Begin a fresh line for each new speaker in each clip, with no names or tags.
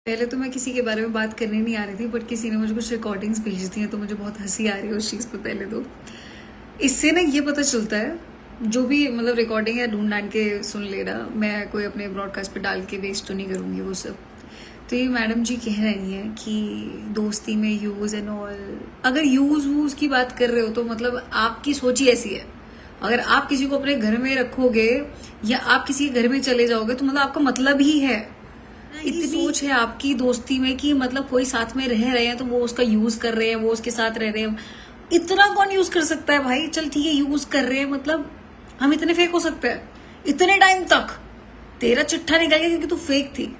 पहले तो मैं किसी के बारे में बात करने नहीं आ रही थी, बट किसी ने मुझे कुछ रिकॉर्डिंग्स भेज दी हैं तो मुझे बहुत हंसी आ रही है उस चीज़ पे। पहले तो इससे ना ये पता चलता है, जो भी मतलब रिकॉर्डिंग है ढूंढ ढांड के सुन लेना, मैं कोई अपने ब्रॉडकास्ट पे डाल के वेस्ट तो नहीं करूँगी वो सब। तो ये मैडम जी कह रही हैं कि दोस्ती में यूज़ एंड ऑल, अगर यूज़ वूज़ की बात कर रहे हो तो मतलब आपकी सोच ही ऐसी है। अगर आप किसी को अपने घर में रखोगे या आप किसी के घर में चले जाओगे तो मतलब आपका मतलब ही है, इतनी सोच है आपकी दोस्ती में कि मतलब कोई साथ में रह रहे हैं तो वो उसका यूज कर रहे हैं, वो उसके साथ रह रहे हैं। इतना कौन यूज कर सकता है भाई? चल ठीक है यूज कर रहे हैं, मतलब हम इतने फेक हो सकते हैं इतने टाइम तक? तेरा चिट्ठा निकल गया क्योंकि तू फेक थी,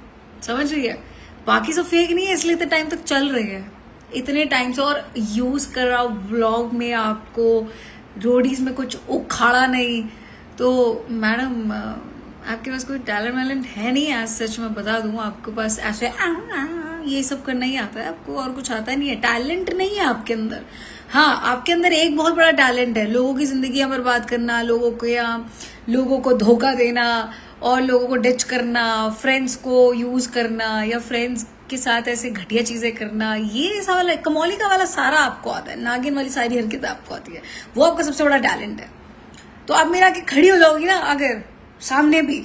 समझ रही है? बाकी सब फेक नहीं है, इसलिए इतने टाइम तक चल रहे हैं इतने टाइम से। और यूज कर रहा व्लॉग में आपको रोडीज में कुछ उखाड़ा नहीं। तो मैडम आपके पास कोई टैलेंट वैलेंट है नहीं है, सच मैं बता दूं। आपके पास ऐसे ये सब करना ही आता है आपको, और कुछ आता नहीं है। टैलेंट नहीं है आपके अंदर। हाँ, आपके अंदर एक बहुत बड़ा टैलेंट है, लोगों की जिंदगी बर्बाद करना, लोगों को धोखा देना और लोगों को डिच करना, फ्रेंड्स को यूज करना या फ्रेंड्स के साथ ऐसे घटिया चीजें करना। ये वाला कमौली का वाला सारा आपको आता है, नागिन वाली सारी हरकतें आपको आती है, वो आपका सबसे बड़ा टैलेंट है। तो आप मेरे आके खड़ी हो जाओगी ना अगर सामने भी,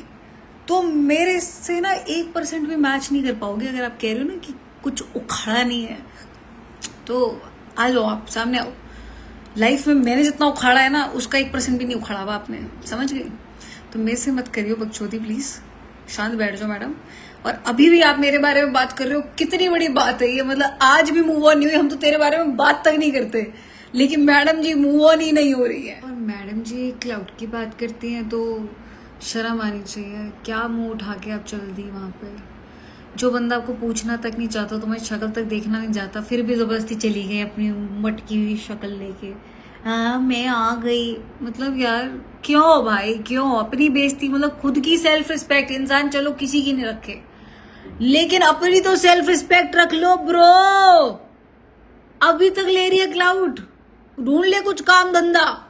तो मेरे से ना 1% भी मैच नहीं कर पाओगे। अगर आप कह रहे हो ना कि कुछ उखाड़ा नहीं है तो आ जाओ, आप सामने आओ। लाइफ में मैंने जितना उखाड़ा है ना उसका 1% भी नहीं उखाड़ा हुआ आपने, समझ गई? तो मेरे से मत करियो बकचोदी प्लीज, शांत बैठ जाओ मैडम। और अभी भी आप मेरे बारे में बात कर रहे हो, कितनी बड़ी बात है ये। मतलब आज भी मूव ऑन नहीं हुई, हम तो तेरे बारे में बात तक नहीं करते, लेकिन मैडम जी मूव ऑन ही नहीं हो रही है। और मैडम जी क्लाउड की बात करती हैं तो शर्म आनी चाहिए। क्या मुंह उठा के आप चल दी वहां पे? जो बंदा आपको पूछना तक नहीं चाहता, तुम्हारी शक्ल तक देखना नहीं चाहता, फिर भी जबरदस्ती चली गई अपनी मटकी हुई शक्ल लेके। हाँ मैं आ गई, मतलब यार क्यों भाई, क्यों? अपनी बेइज्जती, मतलब खुद की सेल्फ रिस्पेक्ट इंसान चलो किसी की नहीं रखे, लेकिन अपनी तो सेल्फ रिस्पेक्ट रख लो ब्रो। अभी तक ले रही है क्लाउड, ढूंढ ले कुछ काम धंधा,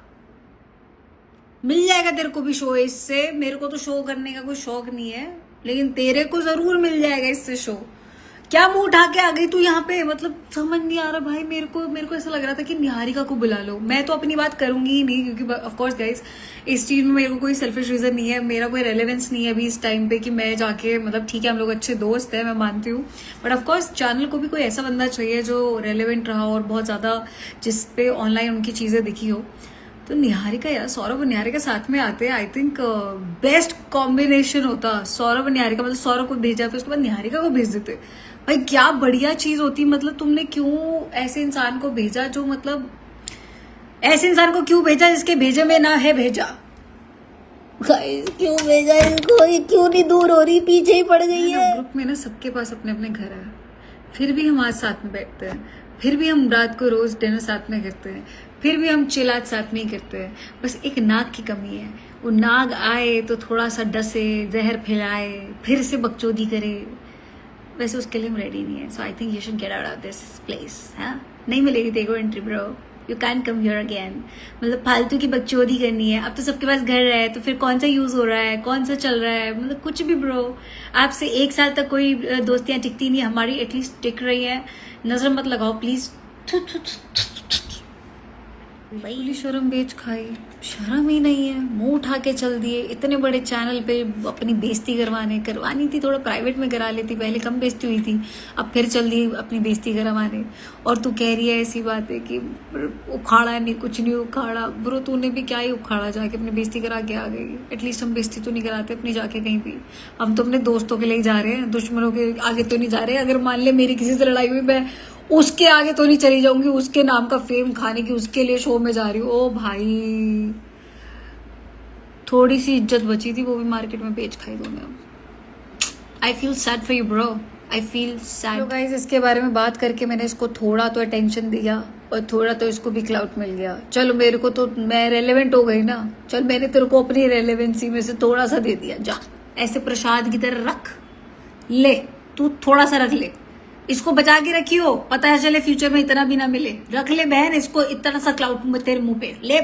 मिल जाएगा तेरे को भी शो इससे। मेरे को तो शो करने का कोई शौक नहीं है, लेकिन तेरे को जरूर मिल जाएगा इससे शो। क्या मुंह उठा के आ गई तू यहाँ पे? मतलब समझ नहीं आ रहा भाई। मेरे को ऐसा लग रहा था कि निहारिका को बुला लो। मैं तो अपनी बात करूंगी ही नहीं, क्योंकि ऑफ कोर्स गाइस इस चीज में मेरे को कोई सेल्फिश रीजन नहीं है, मेरा कोई रेलेवेंस नहीं है अभी इस टाइम पे कि मैं जाके, मतलब ठीक है हम लोग अच्छे दोस्त हैं, मैं मानती हूँ, बट ऑफ कोर्स चैनल को भी कोई ऐसा बंदा चाहिए जो रेलेवेंट रहा और बहुत ज्यादा जिसपे ऑनलाइन उनकी चीजें दिखी हो। तो निहारिका यार, सौरभ और निहारिका साथ में आते हैं, आई थिंक बेस्ट कॉम्बिनेशन होता सौरभ और निहारिका। मतलब सौरभ को भेजा फिर उसके बाद निहारिका को भेज देते, भाई क्या बढ़िया चीज होती। मतलब तुमने क्यों ऐसे इंसान को भेजा जो, मतलब ऐसे इंसान को क्यों भेजा जिसके भेजे में ना है भेजा? क्यों भेजा इसको? ये क्यों नहीं दूर हो रही, पीछे ही पड़ गई है। ग्रुप में ना सबके पास अपने अपने घर है, फिर भी हम आज साथ में बैठते हैं, फिर भी हम रात को रोज डिनर साथ में करते हैं, फिर भी हम चिलात साथ में ही करते हैं। बस एक नाग की कमी है, वो नाग आए तो थोड़ा सा डसे, जहर फैलाए, फिर से बकचोदी करे, वैसे उसके लिए हम रेडी नहीं है। So I think you should get out of this place. हाँ, नहीं मिलेगी तेरे को entry bro, you can come here again. मतलब फालतू की बकचोदी करनी है, अब तो सबके पास घर है तो फिर कौन सा यूज हो रहा है, कौन सा चल रहा है, मतलब कुछ भी ब्रो। आपसे 1 साल तक कोई दोस्तियां टिकती नहीं, हमारी एटलीस्ट टिक रही है। नजर मत लगाओ प्लीज। भाई शर्म बेच खाई, शर्म ही नहीं है, मुंह उठा के चल दिए इतने बड़े चैनल पे अपनी बेइज्जती करवानी थी, थोड़ा प्राइवेट में करा लेती, पहले कम बेइज्जती हुई थी, अब फिर चल दी अपनी बेइज्जती करवाने। और तू कह रही है ऐसी बात है कि उखाड़ा नहीं, कुछ नहीं उखाड़ा। ब्रो तूने भी क्या ही उखाड़ा, जाके अपनी बेइज्जती करा के आ गई। एटलीस्ट हम बेइज्जती तो नहीं कराते अपनी जाके कहीं भी, हम तो अपने दोस्तों के लिए जा रहे हैं, दुश्मनों के आगे तो नहीं जा रहे। अगर मान ले मेरी किसी से लड़ाई हुई, मैं उसके आगे तो नहीं चली जाऊंगी, उसके नाम का फेम खाने की, उसके लिए शो में जा रही हूँ। ओ भाई थोड़ी सी इज्जत बची थी, वो भी मार्केट में बेच खाई तूने। I feel sad for you bro, I feel sad. तो गाइस इसके बारे में बात करके मैंने इसको थोड़ा तो अटेंशन दिया और थोड़ा तो इसको भी क्लाउड मिल गया। चलो मेरे को तो, मैं रेलेवेंट हो गई ना, चल मैंने तेरे को अपनी रेलेवेंसी में से थोड़ा सा दे दिया। जा ऐसे प्रसाद की तरह रख ले, तू थोड़ा सा रख ले, इसको बचा के रखियो, पता है चले फ्यूचर में इतना भी ना मिले। रख ले बहन इसको, इतना सा क्लाउड तेरे मुंह पे ले।